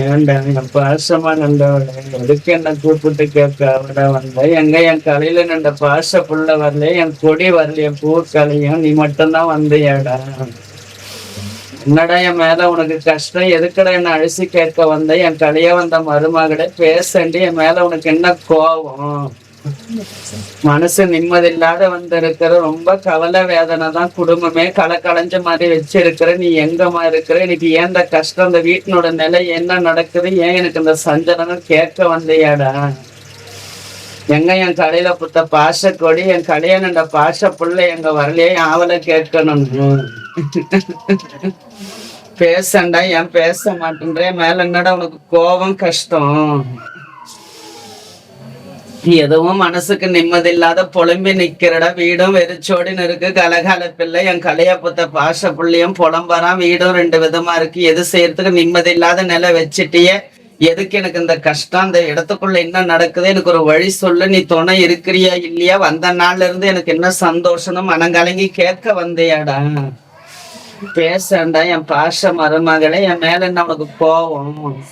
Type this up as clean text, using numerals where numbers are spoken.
ஏன்டா என் பாசமா நண்டவளே, எதுக்கு என்ன கூப்பிட்டு கேட்க அவட வந்த? எங்க என் கலையில நண்ட பாச புள்ள வரல, என் கொடி வரல, என் பூ கலையும் நீ மட்டும்தான் வந்தியாடா. என்னடா என் மேல உனக்கு கஷ்டம்? எதுக்கடா என்ன அழிச்சு கேட்க வந்த? என் கலைய வந்த மருமகளே பேசண்டி, என் மேல உனக்கு என்ன கோபம்? மனசு நிம்மதியில்லாத வந்திருக்கிற, ரொம்ப கவலை வேதனை தான். குடும்பமே களைஞ்ச மாதிரி வச்சிருக்கிற, நீ எங்கம்மா இருக்கிற? எனக்கு ஏன் இந்த கஷ்டம்? இந்த வீட்டினோட நிலை என்ன நடக்குது? ஏன் எனக்கு இந்த சஞ்சலனம் கேட்க வந்தியாடா? எங்க என் கடையில புத்த பாச கொடி, என் கல்யாண பாச புள்ள எங்க வரலையே ஆவலை கேட்கணும். பேசண்டா, ஏன் பேச மாட்டேன்றே? மேல என்னடா உனக்கு கோபம் கஷ்டம்? எதுவும் மனசுக்கு நிம்மதி இல்லாத புலம்பி நிக்கிறடா. வீடும் வெறிச்சோடின்னு இருக்கு, கலகலப்பில்லை. என் கலைய புத்த பாச புள்ளியும் புலம்பறான். வீடும் ரெண்டு விதமா இருக்கு. எது செய்யறதுக்கு நிம்மதி இல்லாத நிலை வச்சுட்டியே. எதுக்கு எனக்கு இந்த கஷ்டம்? அந்த இடத்துக்குள்ள என்ன நடக்குது? எனக்கு ஒரு வழி சொல்லு. நீ துணை இருக்கிறியா இல்லையா? வந்த நாள்ல இருந்து எனக்கு என்ன சந்தோஷம்? மனங்கலங்கி கேட்க வந்தியாடா. பேசண்டா என் பாச மருமகளே, என் மேல என்ன உனக்கு கோவம்?